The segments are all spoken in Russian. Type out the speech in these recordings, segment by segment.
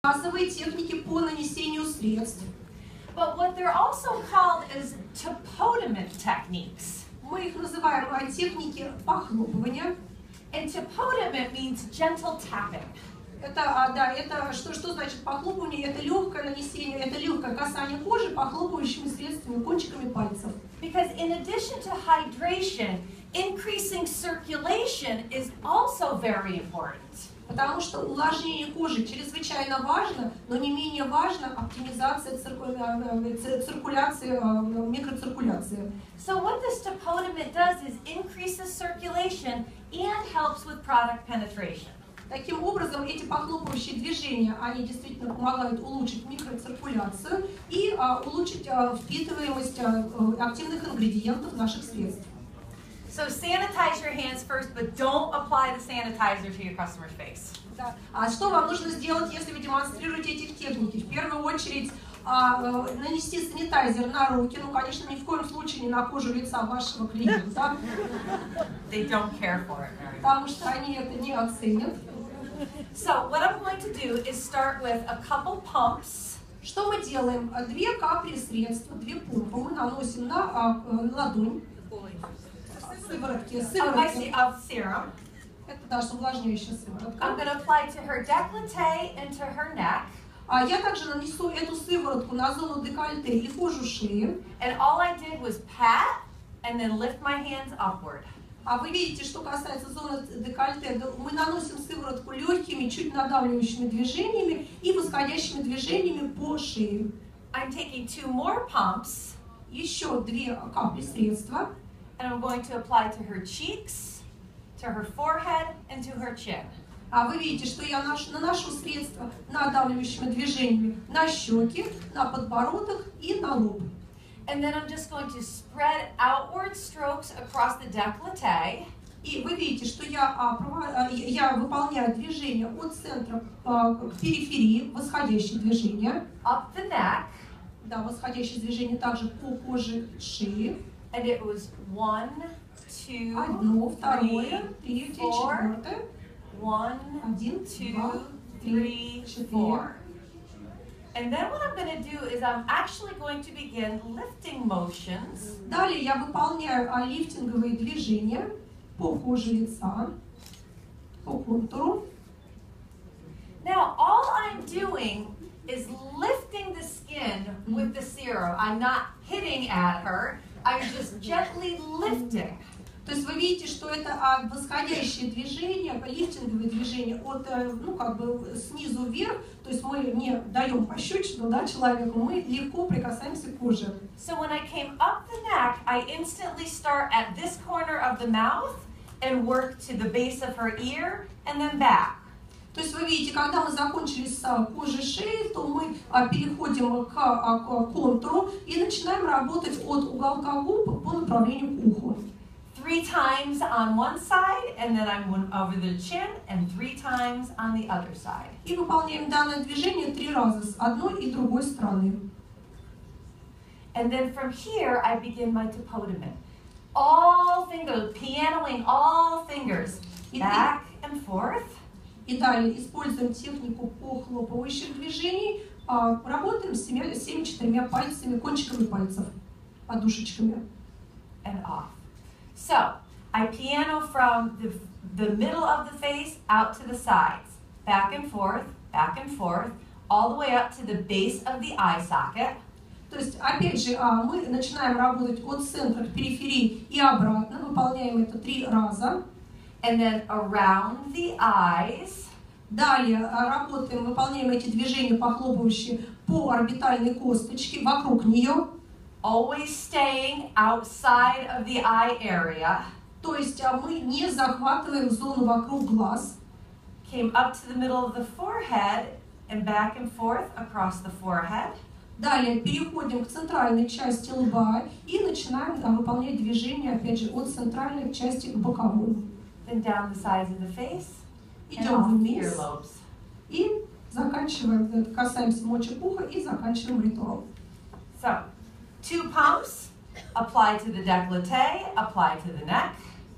Базовые техники по нанесению средств. But what they're also called is tapotement techniques. Мы их называем техники похлопывания. And tapotement means gentle tapping. Это что значит похлопывание? Это легкое нанесение, это легкое касание кожи похлопывающими средствами, кончиками пальцев. Because in addition to hydration, increasing circulation is also very important. Потому что увлажнение кожи чрезвычайно важно, но не менее важно оптимизация циркуляции, микроциркуляции. So what this tapotement does is increases circulation and helps with product penetration. Таким образом, эти похлопывающие движения, они действительно помогают улучшить микроциркуляцию и улучшить впитываемость активных ингредиентов наших средств. So sanitize your hands first, but don't apply the sanitizer to your customer's face. Да. А что вам нужно сделать, если вы демонстрируете эти техники? В первую очередь нанести санитайзер на руки, ну, конечно, ни в коем случае не на кожу лица вашего клиента. They don't care for it. Потому что они это не оценят. So what I'm going to do is start with a couple pumps. Что мы делаем? 2 капли средства, 2 помпы мы наносим на ладонь. Сыворотки. Of serum. Это наша увлажняющая сыворотка. I'm going to apply to her décolleté and to her neck. Я также нанесу эту сыворотку на зону декольте и кожу шеи. And all I did was pat and then lift my hands upward. Вы видите, что касается зоны декольте, мы наносим сыворотку легкими, чуть надавливающими движениями и восходящими движениями по шее. I'm taking 2 more pumps. Еще 2 капли средства. And I'm going to apply to her cheeks, to her forehead, and to her chin. Вы видите, что я наношу средства надавливающими движениями на щеки, на подбородок и на лоб. And then I'm just going to spread outward strokes across the décolleté. И вы видите, что я выполняю движение от центра к периферии, восходящие движения. Up the neck. Да, восходящие движения также по коже шеи. And it was 1, 2, Одно, второе, 3, третье, 4. четвертое. 1, 2, 3, 4. And then what I'm going to do is I'm actually going to begin lifting motions. Далее я выполняю лифтинговые движения по коже лица, по контуру. Now all I'm doing is lifting the skin with the serum. I'm not hitting at her. I'm just gently lifting. То есть вы видите, что это восходящее движение, лифтинговые движения от, снизу вверх. То есть мы не даем пощечину, человеку, мы легко прикасаемся к коже. So when I came up the neck, I instantly start at this corner of the mouth and work to the base of her ear and then back. То есть вы видите, когда мы закончили с кожей шеи, то мы переходим к контуру и начинаем работать от уголка губ по направлению к уху. 3 times on one side, and then I'm over the chin, and 3 times on the other side. И выполняем данное движение 3 раза с одной и другой стороны. And then from here, I begin my tapotement. All fingers, pianoing all fingers, back and forth. И далее используем технику похлопывающих движений. Работаем с 4 пальцами, кончиками пальцев, подушечками. And off. So, I piano from the middle of the face out to the sides, back and forth, all the way up to the base of the eye socket. То есть, опять же, мы начинаем работать от центра к периферии и обратно, выполняем это 3 раза. And then around the eyes. Далее работаем, выполняем эти движения похлопывающие по орбитальной косточке, вокруг нее. Always staying outside of the eye area. То есть мы не захватываем зону вокруг глаз. Came up to the middle of the forehead and back and forth across the forehead. Далее переходим к центральной части лба и начинаем выполнять движения, опять же, от центральной части к боковой. Then down the sides of the face. Идем вниз и заканчиваем, касаемся мочепуха и заканчиваем ритуал. So, 2 pumps, apply to the décolleté, apply to the neck.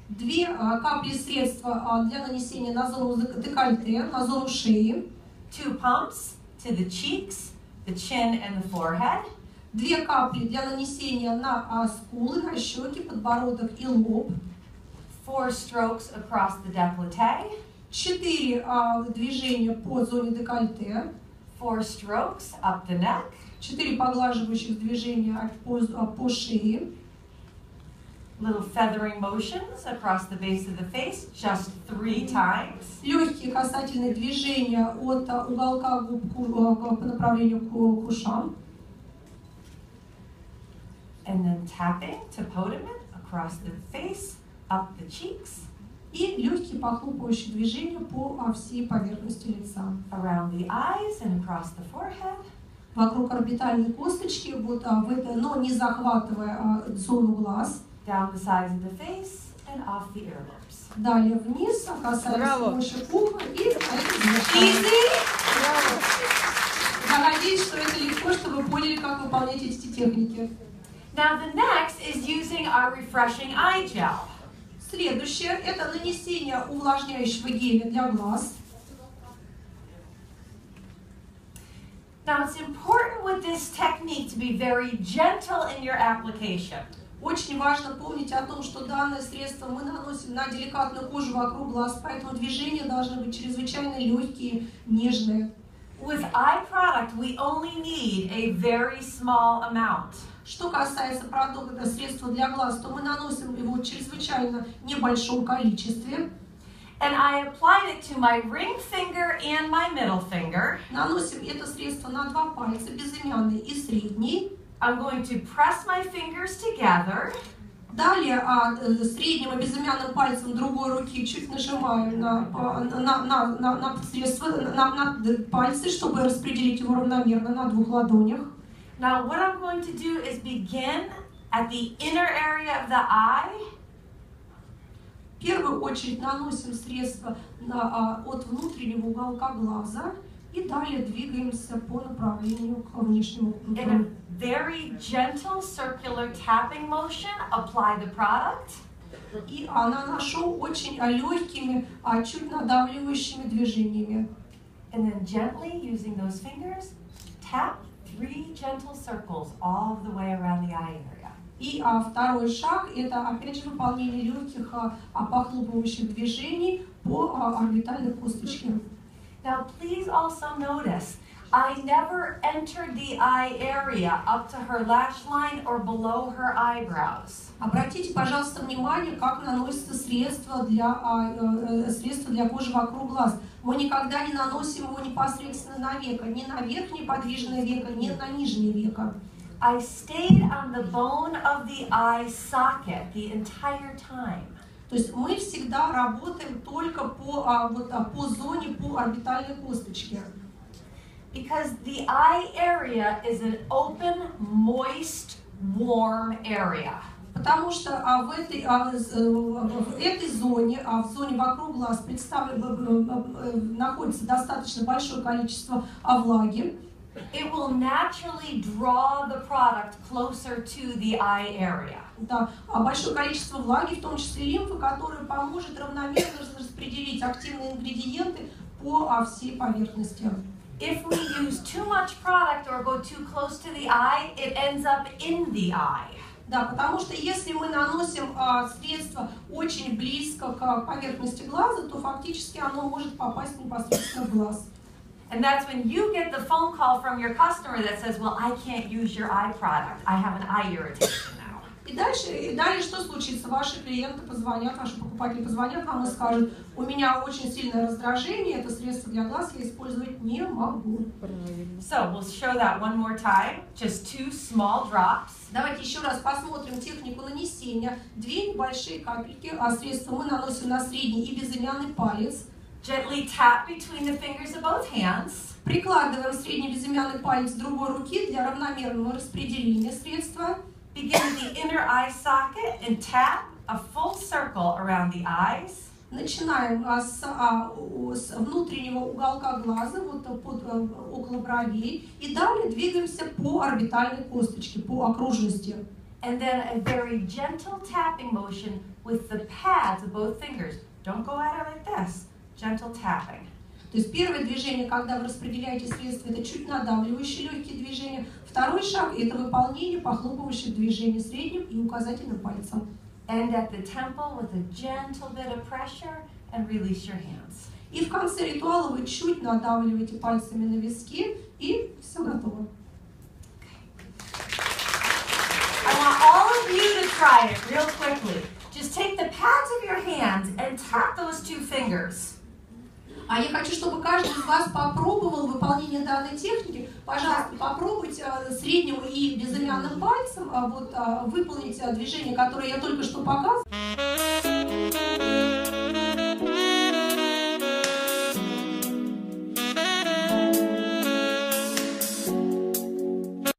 2 капли средства для нанесения на зону декольте, на зону шеи. 2 pumps to the cheeks, the chin, and the forehead. 2 капли для нанесения на скулы, на щеки, подбородок и лоб. 4 strokes across the décolleté. 4 движения по зоне декольте. 4 strokes up the neck. 4 поглаживающих движения по шее. Little feathering motions across the base of the face, just 3 times. Легкие касательные движения от уголка губ по направлению к ушам. And then tapping to podium across the face, up the cheeks. И легкие похлопывающие движения по всей поверхности лица. Around the eyes and across the forehead. Вокруг орбитальной косточки, вот но не захватывая зону глаз. Down the sides of the face and off the earlobes. Далее вниз, касаясь мочек уха и Easy. Я надеюсь, что это легко, чтобы вы поняли, как выполнять эти техники. Now the next is using our refreshing eye gel. Следующее – это нанесение увлажняющего геля для глаз. Now it's important with this technique to be very gentle in your application. Очень важно помнить о том, что данное средство мы наносим на деликатную кожу вокруг глаз, поэтому движения должны быть чрезвычайно легкие, нежные. With eye product, we only need a very small amount. Что касается продукта средства для глаз, то мы наносим его в чрезвычайно небольшом количестве. And I applied it to my ring finger and my middle finger. Наносим это средство на 2 пальца, безымянный и средний. I'm going to press my fingers together. Далее средним и безымянным пальцем другой руки чуть нажимаем на средство, на пальцы, чтобы распределить его равномерно на 2 ладонях. Now what I'm going to do is begin at the inner area of the eye. В первую очередь наносим средство от внутреннего уголка глаза и далее двигаемся по направлению к внешнему In a very gentle circular tapping motion, apply the product. И наношу очень легкими, чуть надавливающими движениями. And then gently, using those fingers, tap 3 gentle circles all the way around the eye area. И второй шаг – это опять же выполнение легких похлопывающих движений по орбитальной косточке. Now please also notice, I never entered the eye area up to her lash line or below her eyebrows. Обратите, пожалуйста, внимание, как наносится средство для кожи вокруг глаз. Мы никогда не наносим его непосредственно на веко, ни на верхнее подвижное веко, ни на нижнее веко. I stayed on the bone of the eye socket the entire time. То есть мы всегда работаем только по зоне, по орбитальной косточке. Because the eye area is an open, moist, warm area. Потому что в этой зоне, в зоне вокруг глаз находится достаточно большое количество влаги. It will naturally draw the product closer to the eye area. Да, большое количество влаги, в том числе лимфы, которая поможет равномерно распределить активные ингредиенты по всей поверхности. If we use too much product or go too close to the eye, it ends up in the eye. Да, потому что если мы наносим средство очень близко к поверхности глаза, то фактически оно может попасть непосредственно в глаз. And that's when you get the phone call from your customer that says, well, I can't use your eye product. I have an eye irritation now. И далее что случится? Ваши клиенты позвонят, ваши покупатели позвонят вам и скажут, у меня очень сильное раздражение, это средство для глаз я использовать не могу. So we'll show that one more time. Just 2 small drops. Давайте еще раз посмотрим технику нанесения. 2 небольшие капельки, средство мы наносим на средний и безымянный палец. Gently tap between the fingers of both hands. Прикладываем средний безымянный палец другой руки для равномерного распределения средства. Begin at the inner eye socket and tap a full circle around the eyes. Начинаем с внутреннего уголка глаза, около бровей, и далее двигаемся по орбитальной косточке, по окружности. And then a very gentle tapping motion with the pads of both fingers. Don't go at it like this. Gentle tapping. То есть первое движение, когда вы распределяете средства, это чуть надавливающие легкие движения. Второй шаг – это выполнение похлопывающих движений средним и указательным пальцем. End at the temple with a gentle bit of pressure and release your hands. И в конце ритуала вы чуть надавливаете пальцами на виски, и все готово. I want all of you to try it real quickly. Just take the pads of your hands and tap those two fingers. А я хочу, чтобы каждый из вас попробовал выполнение данной техники. Пожалуйста, попробуйте средним и безымянным пальцем выполнить движение, которое я только что показывала.